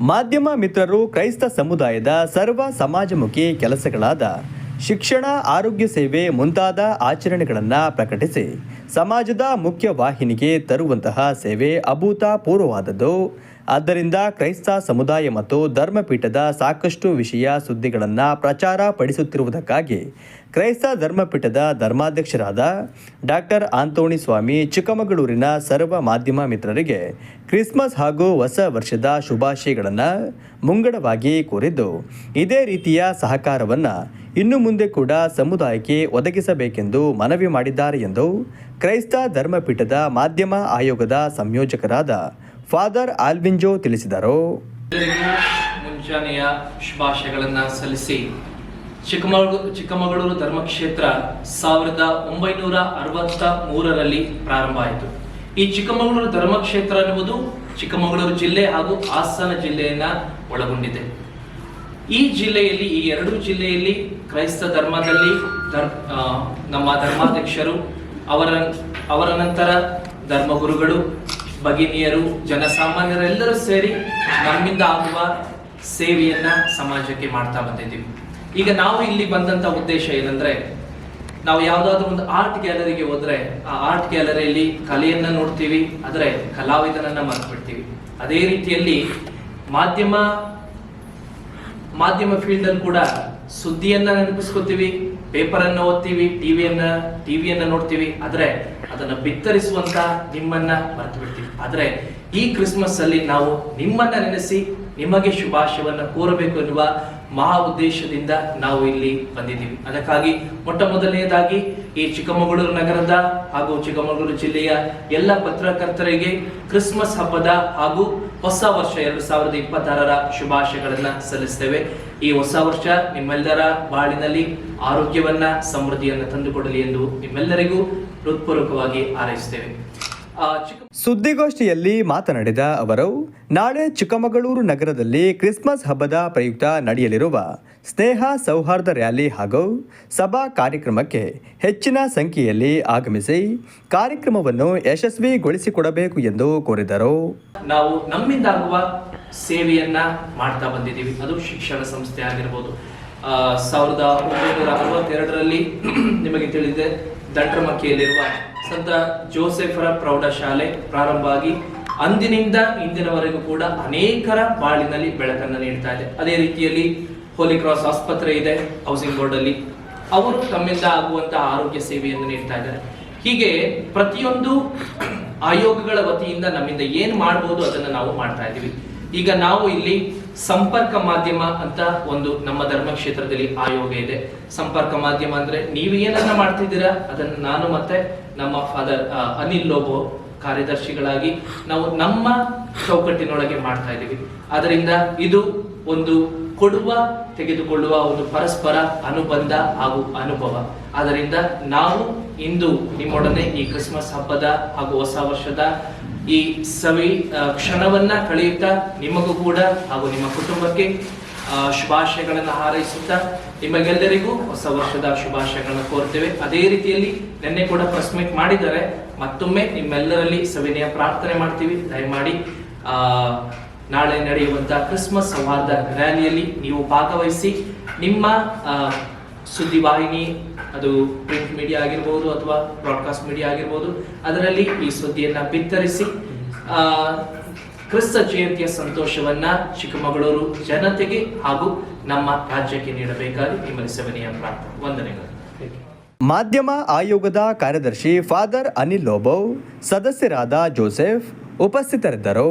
ಮಾಧ್ಯಮ ಮಿತ್ರರು ಕ್ರೈಸ್ತ ಸಮುದಾಯದ ಸರ್ವ ಸಮಾಜಮುಖಿ ಕೆಲಸಗಳಾದ ಶಿಕ್ಷಣ, ಆರೋಗ್ಯ ಸೇವೆ ಮುಂತಾದ ಆಚರಣೆಗಳನ್ನು ಪ್ರಕಟಿಸಿ ಸಮಾಜದ ಮುಖ್ಯ ವಾಹಿನಿಗೆ ತರುವಂತಹ ಸೇವೆ ಅಭೂತಪೂರ್ವವಾದದ್ದು. ಆದ್ದರಿಂದ ಕ್ರೈಸ್ತ ಸಮುದಾಯ ಮತ್ತು ಧರ್ಮಪೀಠದ ಸಾಕಷ್ಟು ವಿಷಯ ಸುದ್ದಿಗಳನ್ನು ಪ್ರಚಾರ ಪಡಿಸುತ್ತಿರುವುದಕ್ಕಾಗಿ ಕ್ರೈಸ್ತ ಧರ್ಮಪೀಠದ ಧರ್ಮಾಧ್ಯಕ್ಷರಾದ ಡಾಕ್ಟರ್ ಆಂತೋಣಿ ಸ್ವಾಮಿ ಚಿಕ್ಕಮಗಳೂರಿನ ಸರ್ವ ಮಾಧ್ಯಮ ಮಿತ್ರರಿಗೆ ಕ್ರಿಸ್ಮಸ್ ಹಾಗೂ ಹೊಸ ವರ್ಷದ ಶುಭಾಶಯಗಳನ್ನು ಮುಂಗಡವಾಗಿ ಕೋರಿದ್ದು, ಇದೇ ರೀತಿಯ ಸಹಕಾರವನ್ನು ಇನ್ನು ಮುಂದೆ ಕೂಡ ಸಮುದಾಯಕ್ಕೆ ಒದಗಿಸಬೇಕೆಂದು ಮನವಿ ಮಾಡಿದ್ದಾರೆ ಎಂದು ಕ್ರೈಸ್ತ ಧರ್ಮಪೀಠದ ಮಾಧ್ಯಮ ಆಯೋಗದ ಸಂಯೋಜಕರಾದ ಫಾದರ್ ಆಲ್ವಿಂಜೋ ತಿಳಿಸಿದರು. ಮುಂಜಾನೆಯ ಶುಭಾಶಯಗಳನ್ನು ಸಲ್ಲಿಸಿ ಚಿಕ್ಕಮಗಳೂರು ಧರ್ಮಕ್ಷೇತ್ರ 1963ರಲ್ಲಿ ಪ್ರಾರಂಭ ಆಯಿತು. ಈ ಚಿಕ್ಕಮಗಳೂರು ಧರ್ಮಕ್ಷೇತ್ರ ಎನ್ನುವುದು ಚಿಕ್ಕಮಗಳೂರು ಜಿಲ್ಲೆ ಹಾಗೂ ಹಾಸನ ಜಿಲ್ಲೆಯನ್ನ ಒಳಗೊಂಡಿದೆ. ಈ ಜಿಲ್ಲೆಯಲ್ಲಿ, ಈ ಎರಡು ಜಿಲ್ಲೆಯಲ್ಲಿ ಕ್ರೈಸ್ತ ಧರ್ಮದಲ್ಲಿ ನಮ್ಮ ಧರ್ಮಾಧ್ಯಕ್ಷರು, ಅವರ ನಂತರ ಧರ್ಮಗುರುಗಳು, ಭಗಿನಿಯರು, ಜನಸಾಮಾನ್ಯರೆಲ್ಲರೂ ಸೇರಿ ನಮ್ಮಿಂದ ಆಗುವ ಸೇವೆಯನ್ನ ಸಮಾಜಕ್ಕೆ ಮಾಡ್ತಾ ಬಂದಿದ್ದೀವಿ. ಈಗ ನಾವು ಇಲ್ಲಿ ಬಂದಂತ ಉದ್ದೇಶ ಏನಂದ್ರೆ, ನಾವು ಯಾವ್ದಾದ್ರು ಒಂದು ಆರ್ಟ್ ಗ್ಯಾಲರಿಗೆ ಹೋದ್ರೆ ಆ ಆರ್ಟ್ ಗ್ಯಾಲರಿಯಲ್ಲಿ ಕಲೆಯನ್ನ ನೋಡ್ತೀವಿ, ಆದ್ರೆ ಕಲಾವಿದನನ್ನ ಮರೆತು ಬಿಡ್ತೀವಿ. ಅದೇ ರೀತಿಯಲ್ಲಿ ಮಾಧ್ಯಮ ಫೀಲ್ಡ್ ಅಲ್ಲಿ ಕೂಡ ಸುದ್ದಿಯನ್ನ ನೆನಪಿಸ್ಕೊತೀವಿ, ಪೇಪರ್ ಅನ್ನ ಓದ್ತೀವಿ, ಟಿವಿಯನ್ನ ನೋಡ್ತೀವಿ, ಆದ್ರೆ ಅದನ್ನ ಬಿತ್ತರಿಸುವಂತ ನಿಮ್ಮನ್ನ ಮರೆತು ಬಿಡ್ತೀವಿ. ಆದ್ರೆ ಈ ಕ್ರಿಸ್ಮಸ್ ಅಲ್ಲಿ ನಾವು ನಿಮ್ಮನ್ನ ನೆನೆಸಿ ನಿಮಗೆ ಶುಭಾಶಯವನ್ನ ಕೋರಬೇಕು ಎನ್ನುವ ಮಹಾ ಉದ್ದೇಶದಿಂದ ನಾವು ಇಲ್ಲಿ ಬಂದಿದ್ದೀವಿ. ಅದಕ್ಕಾಗಿ ಮೊಟ್ಟ ಮೊದಲನೆಯದಾಗಿ ಈ ಚಿಕ್ಕಮಗಳೂರು ನಗರದ ಹಾಗೂ ಚಿಕ್ಕಮಗಳೂರು ಜಿಲ್ಲೆಯ ಎಲ್ಲ ಪತ್ರಕರ್ತರಿಗೆ ಕ್ರಿಸ್ಮಸ್ ಹಬ್ಬದ ಹಾಗೂ ಹೊಸ ವರ್ಷ 2026ರ ಶುಭಾಶಯಗಳನ್ನ ಸಲ್ಲಿಸ್ತೇವೆ. ಈ ಹೊಸ ವರ್ಷ ನಿಮ್ಮೆಲ್ಲರ ಬಾಳಿನಲ್ಲಿ ಆರೋಗ್ಯವನ್ನ, ಸಮೃದ್ಧಿಯನ್ನ ತಂದುಕೊಡಲಿ ಎಂದು ನಿಮ್ಮೆಲ್ಲರಿಗೂ ಹೃತ್ಪೂರ್ವಕವಾಗಿ ಹಾರೈಸುತ್ತೇವೆ. ಸುದ್ದಿಗೋಷ್ಠಿಯಲ್ಲಿ ಮಾತನಾಡಿದ ಅವರು, ನಾಳೆ ಚಿಕ್ಕಮಗಳೂರು ನಗರದಲ್ಲಿ ಕ್ರಿಸ್ಮಸ್ ಹಬ್ಬದ ಪ್ರಯುಕ್ತ ನಡೆಯಲಿರುವ ಸ್ನೇಹ ಸೌಹಾರ್ದ ರ್ಯಾಲಿ ಹಾಗೂ ಸಭಾ ಕಾರ್ಯಕ್ರಮಕ್ಕೆ ಹೆಚ್ಚಿನ ಸಂಖ್ಯೆಯಲ್ಲಿ ಆಗಮಿಸಿ ಕಾರ್ಯಕ್ರಮವನ್ನು ಯಶಸ್ವಿಗೊಳಿಸಿಕೊಡಬೇಕು ಎಂದು ಕೋರಿದರು. ನಾವು ನಮ್ಮಿಂದಾಗುವ ಸೇವೆಯನ್ನ ಮಾಡ್ತಾ ಬಂದಿದ್ದೀವಿ. ಅದು ಶಿಕ್ಷಣ ಸಂಸ್ಥೆ ಆಗಿರ್ಬೋದು. 1962ರಲ್ಲಿ ನಿಮಗೆ ತಿಳಿದಿದೆ, ದಂಡ್ರಮಕ್ಕಿಯಲ್ಲಿರುವ ಸಂತ ಜೋಸೆಫರ ಪ್ರೌಢಶಾಲೆ ಪ್ರಾರಂಭ ಆಗಿ ಅಂದಿನಿಂದ ಇಂದಿನವರೆಗೂ ಕೂಡ ಅನೇಕರ ಬಾಳಿನಲ್ಲಿ ಬೆಳಕನ್ನು ನೀಡ್ತಾ ಇದೆ. ಅದೇ ರೀತಿಯಲ್ಲಿ ಹೋಲಿ ಕ್ರಾಸ್ ಆಸ್ಪತ್ರೆ ಇದೆ ಹೌಸಿಂಗ್ ಬೋರ್ಡ್ ಅಲ್ಲಿ, ಅವರು ತಮ್ಮಿಂದ ಆಗುವಂತಹ ಆರೋಗ್ಯ ಸೇವೆಯನ್ನು ನೀಡ್ತಾ ಇದ್ದಾರೆ. ಹೀಗೆ ಪ್ರತಿಯೊಂದು ಆಯೋಗಗಳ ವತಿಯಿಂದ ನಮ್ಮಿಂದ ಏನ್ ಮಾಡಬಹುದು ಅದನ್ನ ನಾವು ಮಾಡ್ತಾ ಇದ್ದೀವಿ. ಈಗ ನಾವು ಇಲ್ಲಿ ಸಂಪರ್ಕ ಮಾಧ್ಯಮ ಅಂತ ಒಂದು ನಮ್ಮ ಧರ್ಮಕ್ಷೇತ್ರದಲ್ಲಿ ಆಯೋಗ ಇದೆ. ಸಂಪರ್ಕ ಮಾಧ್ಯಮ ಅಂದ್ರೆ ನೀವು ಏನನ್ನ ಮಾಡ್ತಿದ್ದೀರಾ ಅದನ್ನ ನಾನು ಮತ್ತೆ ನಮ್ಮ ಫಾದರ್ ಅನಿಲ್ ಲೋಬೋ ಕಾರ್ಯದರ್ಶಿಗಳಾಗಿ ನಾವು ನಮ್ಮ ಚೌಕಟ್ಟಿನೊಳಗೆ ಮಾಡ್ತಾ ಇದ್ದೀವಿ. ಅದರಿಂದ ಇದು ಒಂದು ಕೊಡುವ ತೆಗೆದುಕೊಳ್ಳುವ ಒಂದು ಪರಸ್ಪರ ಅನುಬಂಧ ಹಾಗೂ ಅನುಭವ. ಆದ್ದರಿಂದ ನಾವು ಇಂದು ನಿಮ್ಮೊಡನೆ ಈ ಕ್ರಿಸ್ಮಸ್ ಹಬ್ಬದ ಹಾಗೂ ಹೊಸ ವರ್ಷದ ಈ ಕ್ಷಣವನ್ನ ಕಳೆಯುತ್ತಾ ನಿಮಗೂ ಕೂಡ ಹಾಗೂ ನಿಮ್ಮ ಕುಟುಂಬಕ್ಕೆ ಶುಭಾಶಯಗಳನ್ನು ಹಾರೈಸುತ್ತಾ ನಿಮಗೆಲ್ಲರಿಗೂ ಹೊಸ ವರ್ಷದ ಶುಭಾಶಯಗಳನ್ನು ಕೋರ್ತೇವೆ. ಅದೇ ರೀತಿಯಲ್ಲಿ ನಿನ್ನೆ ಕೂಡ ಪ್ರೆಸ್ ಮೀಟ್ ಮಾಡಿದ್ದಾರೆ. ಮತ್ತೊಮ್ಮೆ ನಿಮ್ಮೆಲ್ಲರಲ್ಲಿ ಸವಿನಯ ಪ್ರಾರ್ಥನೆ ಮಾಡ್ತೀವಿ, ದಯಮಾಡಿ ನಾಳೆ ನಡೆಯುವಂತಹ ಕ್ರಿಸ್ಮಸ್ ಸೌಹಾರ್ದ ರ್ಯಾಲಿಯಲ್ಲಿ ನೀವು ಭಾಗವಹಿಸಿ ನಿಮ್ಮ ಸುದ್ದಿವಾಹಿನಿ, ಅದು ಪ್ರಿಂಟ್ ಮೀಡಿಯಾ ಆಗಿರ್ಬೋದು ಅಥವಾ ಬ್ರಾಡ್ಕಾಸ್ಟ್ ಮೀಡಿಯಾ ಆಗಿರ್ಬೋದು, ಅದರಲ್ಲಿ ಈ ಸುದ್ದಿಯನ್ನ ಬಿತ್ತರಿಸಿ ಕ್ರಿಸ್ತ ಜಯಂತಿಯ ಸಂತೋಷವನ್ನ ಚಿಕ್ಕಮಗಳೂರು ಜನತೆಗೆ ಹಾಗೂ ನಮ್ಮ ರಾಜ್ಯಕ್ಕೆ ನೀಡಬೇಕಾಗಿ ನಿಮ್ಮಲ್ಲಿ ಸವಿನಯ ಪ್ರಾರ್ಥನೆ, ವಂದನೆಗಳು. ಮಾಧ್ಯಮ ಆಯೋಗದ ಕಾರ್ಯದರ್ಶಿ ಫಾದರ್ ಅನಿಲ್ ಲೋಬೋ, ಸದಸ್ಯರಾದ ಜೋಸೆಫ್ ಉಪಸ್ಥಿತರಿದ್ದರು.